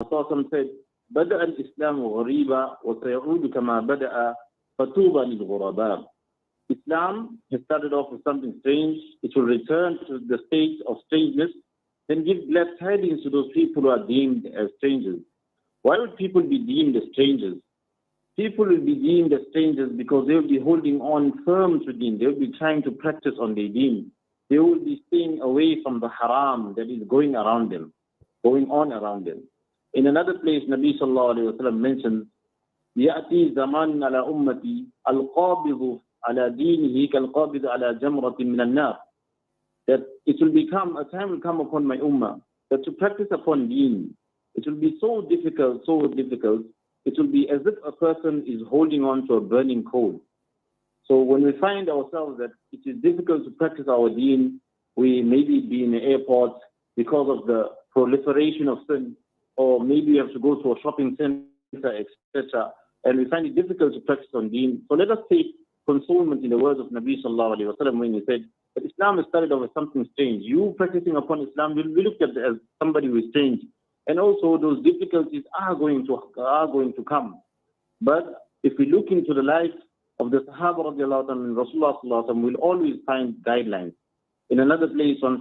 Rasul said, بدأ الإسلام غريبا وسيعود كما بدأ فطوبى للغرباء. Islam has started off with something strange. It will return to the state of strangeness. Then give glad tidings to those people who are deemed as strangers. Why would people be deemed as strangers? People will be deemed as strangers because they will be holding on firm to Deen. They will be trying to practice on their Deen. They will be staying away from the haram that is going around them, going on around them. In another place, Nabi sallallahu alayhi wa sallam mentions, يأتي زمان على أمتي القابض على دينه كالقابض على جمرة من النار. That it will become, a time will come upon my ummah, that to practice upon Deen, it will be so difficult, it will be as if a person is holding on to a burning coal. So when we find ourselves that it is difficult to practice our Deen, we maybe be in the airport because of the proliferation of sin, or maybe we have to go to a shopping center, etc., and we find it difficult to practice on Deen. So let us take consolement in the words of Nabi sallallahu alayhi wa sallam when he said that Islam has started off as something strange. You practicing upon Islam will be looked at as somebody who is strange. And also those difficulties are going to come. But if we look into the life of the Sahaba radiallahu anhu and Rasulullah sallallahu alaihi wasallam, we'll always find guidelines. In another place, on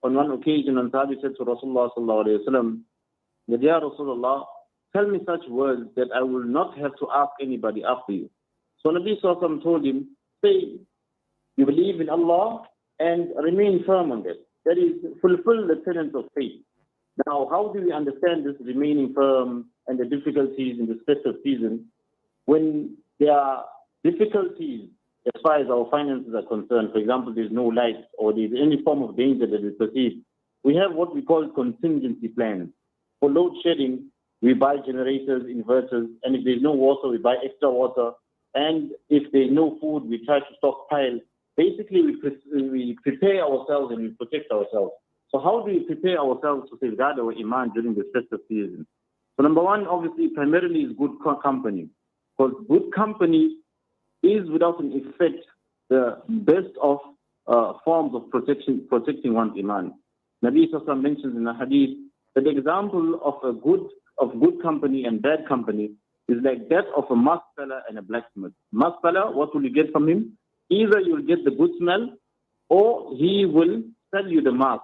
one occasion, Sahabi said to Rasulullah sallallahu alaihi wasallam, that, Ya Rasulullah, tell me such words that I will not have to ask anybody after you. So Nabi sallallahu alaihi wasallam told him, say, you believe in Allah and remain firm on that. That is, fulfill the tenets of faith. Now, how do we understand this remaining firm and the difficulties in the festive season? When there are difficulties as far as our finances are concerned, for example, there's no light or there's any form of danger that we perceive, we have what we call contingency plans. For load shedding, we buy generators, inverters, and if there's no water, we buy extra water. And if there's no food, we try to stockpile. Basically, we prepare ourselves and we protect ourselves. So how do we prepare ourselves to safeguard our iman during this festive season? So number one, obviously, primarily is good company. Because good company is, without an effect, the best of forms of protecting one's iman. Nabi Sallallahu Alaihi Wasallam mentions in a hadith that the example of good company and bad company is like that of a mask seller and a blacksmith. Mask seller, what will you get from him? Either you will get the good smell, or he will sell you the mask.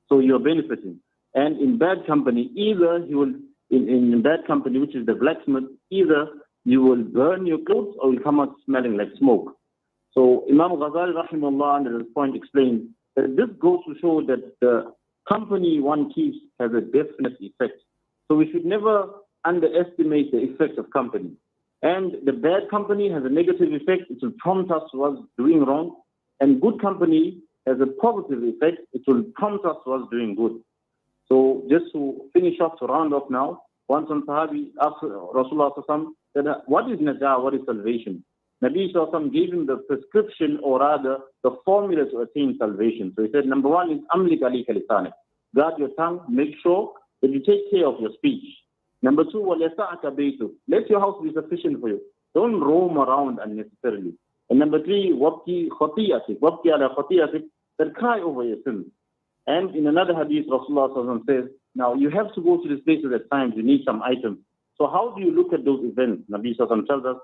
So you're benefiting. And in bad company, either he will, in bad company, which is the blacksmith, either you will burn your clothes or will come out smelling like smoke. So Imam Ghazali rahimahullah under this point explained that this goes to show that the company one keeps has a definite effect. So we should never underestimate the effect of company. And the bad company has a negative effect. It will prompt us towards doing wrong. And good company has a positive effect. It will prompt us towards doing good. So just to finish off, to round off now, once on Sahabi asked Rasulullah said, what is najah, what is salvation? Nabi Sallallahu gave him the prescription, or rather the formula to attain salvation. So he said, number one is amlik alika lisanik. Guard your tongue, make sure that you take care of your speech. Number two, وَلْيَسَعَكَ بَيْتُكَ. Let your house be sufficient for you. Don't roam around unnecessarily. And number three, وَابْكِ خَطِيئَتِكَ. وَابْكِ عَلَى خَطِيئَتِكَ. That cry over your sins. And in another hadith, Rasulullah Sallallahu says, now you have to go to these places at times, you need some items. So how do you look at those events? Nabi Sallallahu tells us,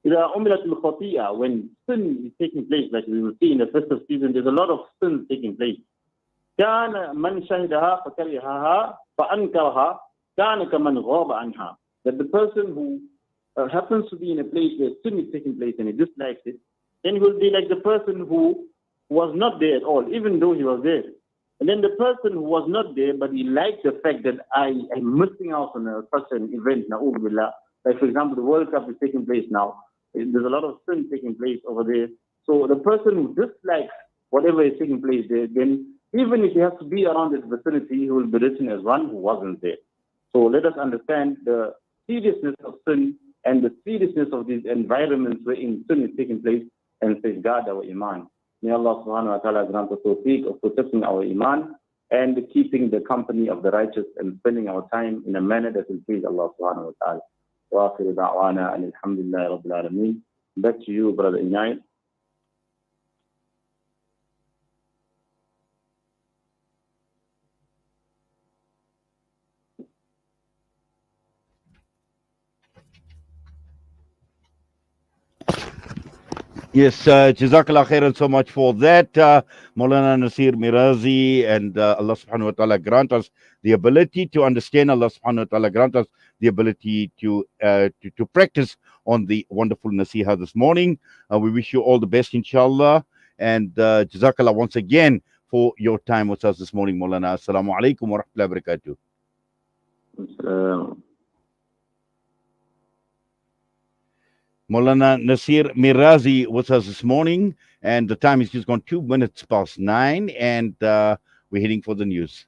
إِذَا أُمِلَتِ الْخَطِيئَةِ. When sin is taking place, like we will see in the festive season, there's a lot of sin taking place. كَانَ مَنْ شَهِدَهَا فَكَرِهَهَا فَأَنْكَرَهَا كَانَ كَمَنْ غَابَ عَنْهَا. That the person who happens to be in a place where sin is taking place and he dislikes it, then he will be like the person who was not there at all, even though he was there. And then the person who was not there, but he liked the fact that I am missing out on such an event, na'udhu billah. Like for example, the World Cup is taking place now. There's a lot of sin taking place over there. So the person who dislikes whatever is taking place there, then even if he has to be around this vicinity, he will be written as one who wasn't there. So let us understand the seriousness of sin and the seriousness of these environments wherein sin is taking place and safeguard our iman. May Allah subhanahu wa ta'ala grant us tawfiq of protecting our iman and keeping the company of the righteous and spending our time in a manner that will please Allah subhanahu wa ta'ala. Wa akhiru da'wana and alhamdulillahi rabbil alameen. Back to you, Brother Inayat. Yes, Jazakallah khairan so much for that. Maulana Naseer Mirazi, and Allah subhanahu wa ta'ala grant us the ability to understand. Allah subhanahu wa ta'ala grant us the ability to practice on the wonderful Nasiha this morning. We wish you all the best, inshallah. And Jazakallah once again for your time with us this morning, Maulana. Assalamu alaikum wa rahmatullahi wa barakatuh. Moulana Naseer Mirazi with us this morning, and the time is just gone 2 minutes past 9, and we're heading for the news.